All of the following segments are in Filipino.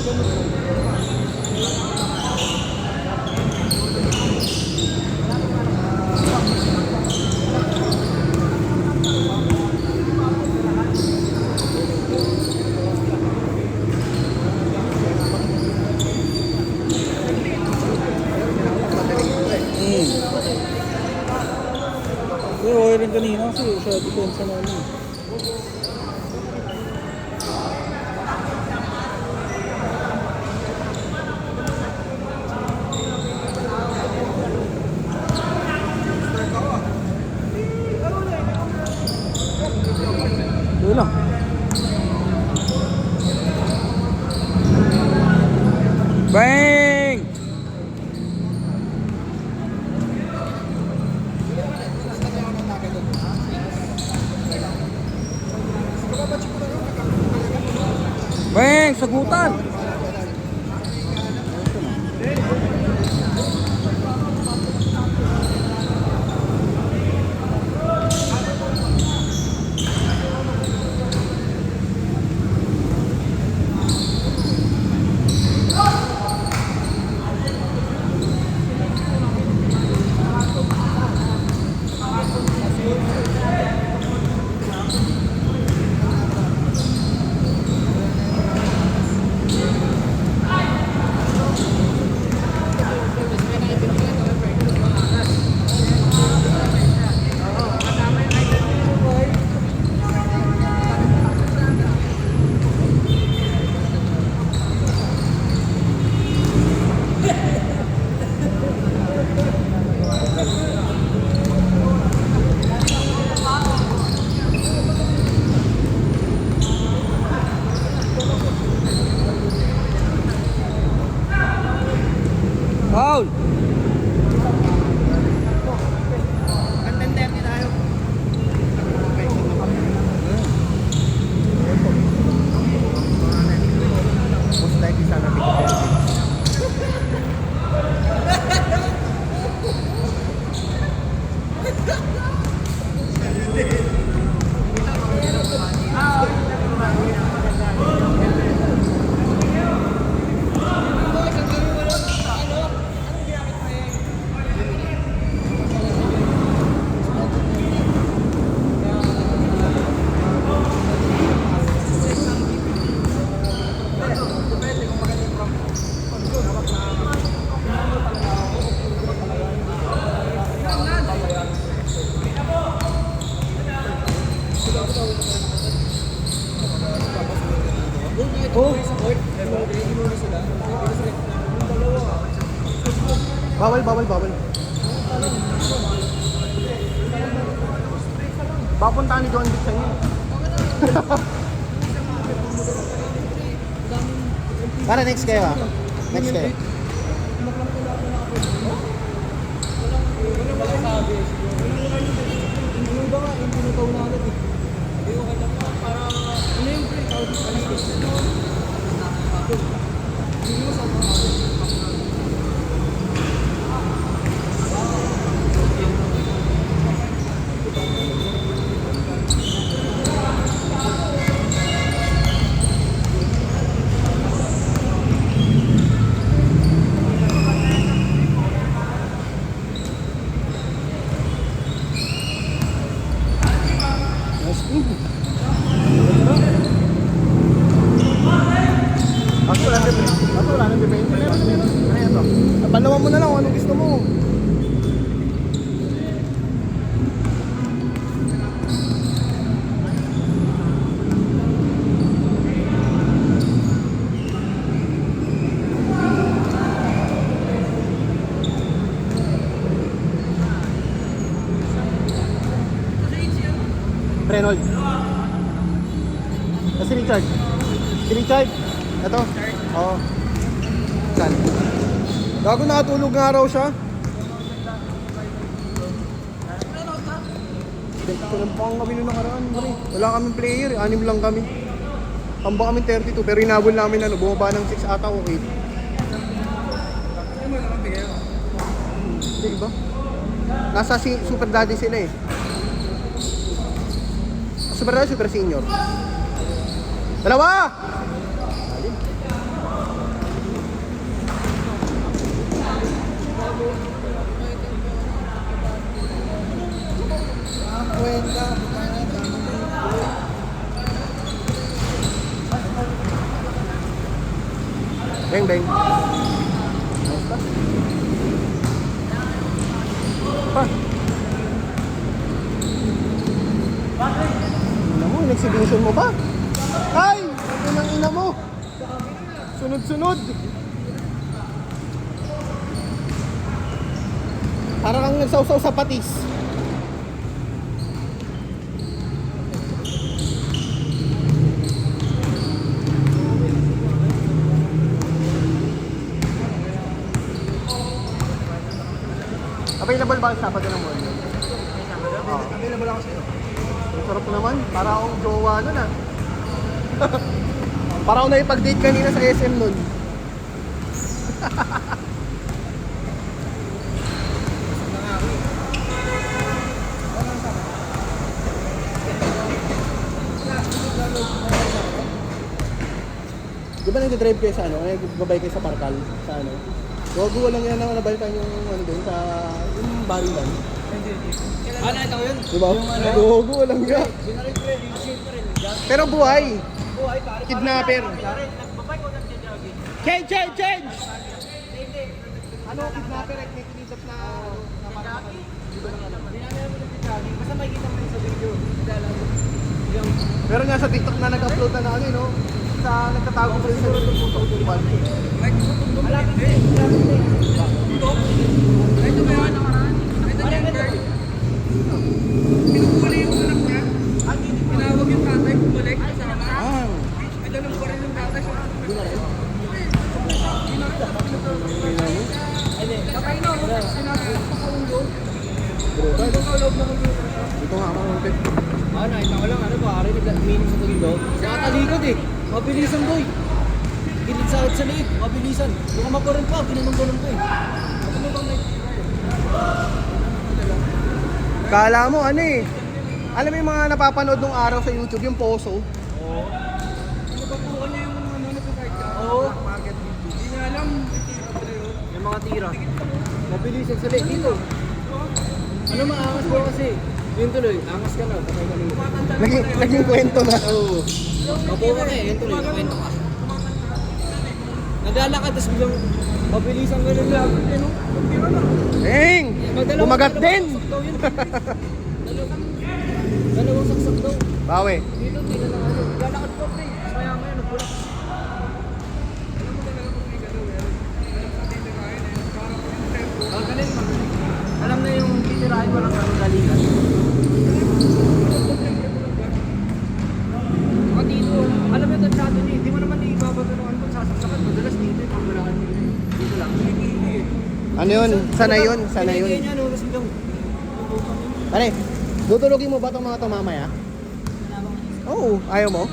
Okay rin kanina kasi siya depensa na ano. Yun lang. Bang! Bang! Sagutan! Foul! Bawal. Papunta ni John Vic sa inyo. Para next kayo ah. Next kayo. Wala nang depende. Ano yan to? Panawan mo na lang kung anong gusto mo. Renault. Si Richard. Si Richard. Ito. Oo. Saan? Gago, nakatulog nga raw siya. Kulang pa ang kami nung nakaraan. Wala kaming player. 6 lang kami. Tamba kami 32. Pero inabol namin ano. Bumaba ng 6 ata o 8. Hindi ba? Nasa Super Daddy sila eh. Super Daddy, Super Senior. Dalawa! Beng, beng. Pa. Ina mo, exhibition mo pa? Ay! Ito ng ina mo! Sunod-sunod! Para kang nagsawsaw sa patis. Available ba ang Sabado ng mall? Oo. Available ako sa'yo. Ang sarap naman. Para akong jowa nun ah. Para ako naipag-date kanina sa SM nun. Di ba nag-drive kayo sa ano? Nagbabay kayo sa Parkal? Sa ano? Gogo lang yan ang nabalitan yung ano doon sa yung barilan. Ano ito yun? Diba? Gogo lang yan. Pero buhay. Buhay pare. Kidnapper. Nagbabay ko nag-jogging. Change, change, change! Hindi. Ano, kidnapper at may kinidap na Jogging? Hindi namin nag-jogging. Basta may kita mo yun sa video. Nagdala ko. Yung Pero nga sa TikTok na nag-upload na ano, no? Sa nagtatago ko rin sa YouTube. malapit din. Ito ba yun? Ito yung bird. Pinupuli yung anak niya. Tinawag yung tatay, bumalik. Ah, Ito nung pa rin yung tatay. Patay na ako. Sinabi ko sa ulo. Ito sa loob ng ulo. dito nga ako ulit. Nakita ko lang, pare, nag-meaning sa tulog. Nakatalikod eh. Mabilisan boy. Gilid sa liit, mabilisan. Yung maparin pa, ginanong-ganong ko eh. Ano bang Kala mo ano eh. Alam mo yung mga napapanood nung araw sa YouTube, yung Poso. Oo. Napapukan niya yung mga nagkakart ka. Oo. Hindi niya alam. Yung mga tira. Mabilisan sa liit dito. Ano maangas po kasi? Yun tuloy, angas ka na, patay ka nito. Naging kwento na. Oo. Mapo ka na eh, yun tuloy, kwento ka. Naglalakad, tapos biglang mabilisan ka lang lang. Ano? Eng! Bumagat din! Dalawang saksak daw. Bawi. Dito, tingnan lang ano. Naglalakad ko, pre. Maya maya, nagpulak. Ang galing, magaling. Alam na yung titirahin mo lang ang galingan. Mga dito, alam mo ito dati niya, hindi mo naman ibabagaluan kung sasaksakan. Madalas dito yung pagbalaan nila. Dito lang. Ano yun? Sana yun? Sana yun? Pinigay niya, no, tapos biglang Pare, tutulogin mo ba itong mga mamaya? Oo, ayaw mo?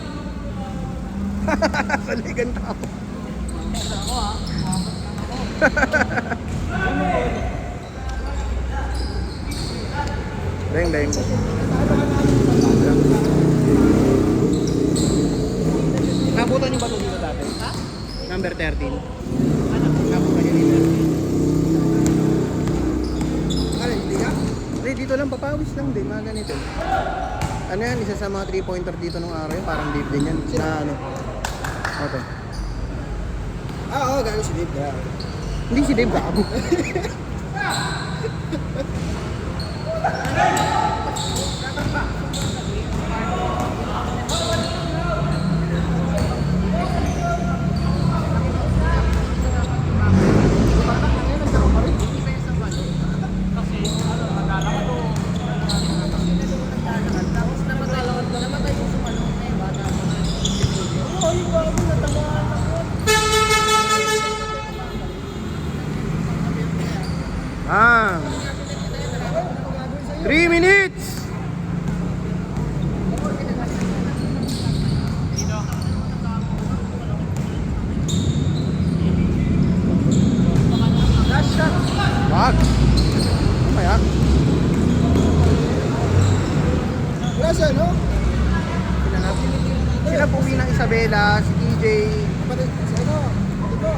Saligan tao. ako ha. Deng, deng. Nabutan niyo ba ito dito dati? Ha? Number 13. Ano? Nabutan niyo dito? Ano, hindi ka? Hindi, dito lang, papawis lang din, mga ganito. Ano yan, isa sa mga 3-pointer dito nung araw yun, parang Dave din yan. Na ano? Ito. Oo, gano'n si Dave. Hindi si Dave gago. Ah. 3 minutes. Last shot. Wag. Mamaya. Wala siya, no? Sila puwi ng Isabela, si TJ, Kapatid, si ano? Ito.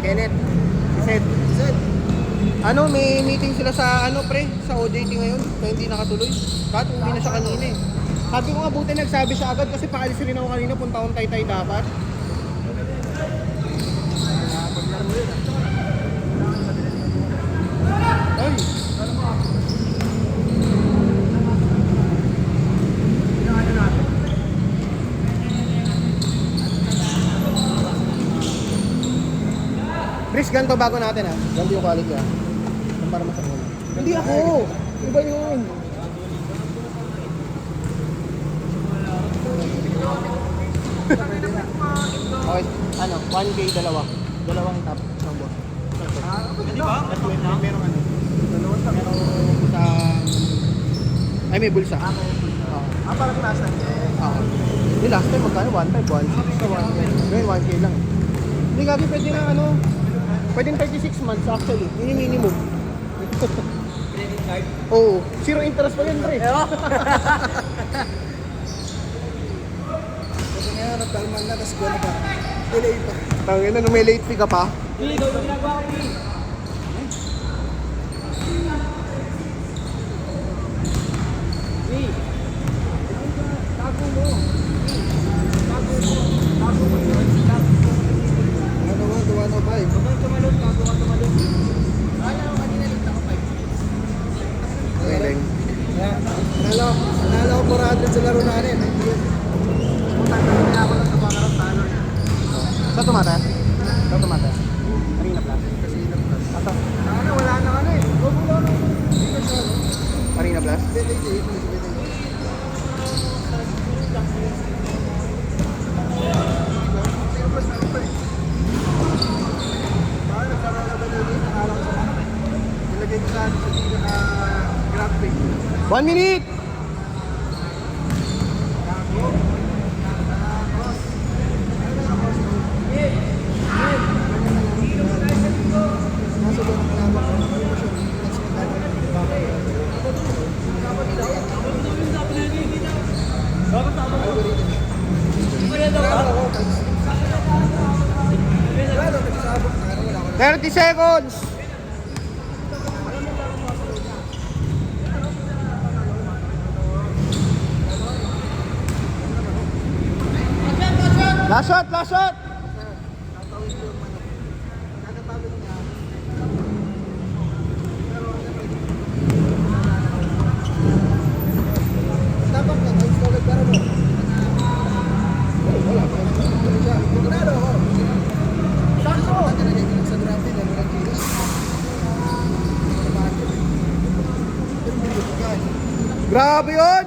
Kenneth, si Seth. Zed. Ano, may meeting sila sa ano pre, sa OJT ngayon, kaya hindi nakatuloy. Kahit uwi na siya kanina eh. Sabi ko nga buti nagsabi siya agad kasi paalis rin ako kanina, punta akong Taytay dapat. Brisk, ganito bago natin ha. Ganito yung quality ha. Para masarap. Hindi ako! Iba yun. Okay, ano, 1K dalawa. Dalawang top ng boss. Di ba? Merong ano? Merong sa... Ay, may bulsa. Oo. Parang nasa. Oo. Hindi, last time magkano? 1.5, 1.6 na 1K. Ngayon, 1K lang. Hindi, gabi pwede na ano. Pwede 36 months actually. Yun yung minimum. Credit card. Oo. Zero interest pa yun, pre. Kasi ngayon, nagkalman na, tapos gano'n pa. Delay pa. Tangin na, may late fee ka pa. Hindi, ikaw yung ginagawa ko. Tago mo. Ano ba? 205. Huwag kang tumalon, tago ka tumalon. Kala ko kanina lang ako 5. Galing. Nalo ko 400 sa laro natin. Pumunta na ako lang sa Bacarang Talo. Sa tumata? Sa tumata? Arena Plus? Casino Plus. Asa? Ano, wala na ka na eh. Wala na. Hindi ka siya. Arena Plus? Nilagay ko sa graphic. 1 minute! Nasa doon ang kalaban ko. Algorithm. 30 seconds! Last shot! Last shot! Tapak na, installed para mo. Wala pa. Panalo ako. Sakto! Sa grabe, walang kilos. Grabe yun!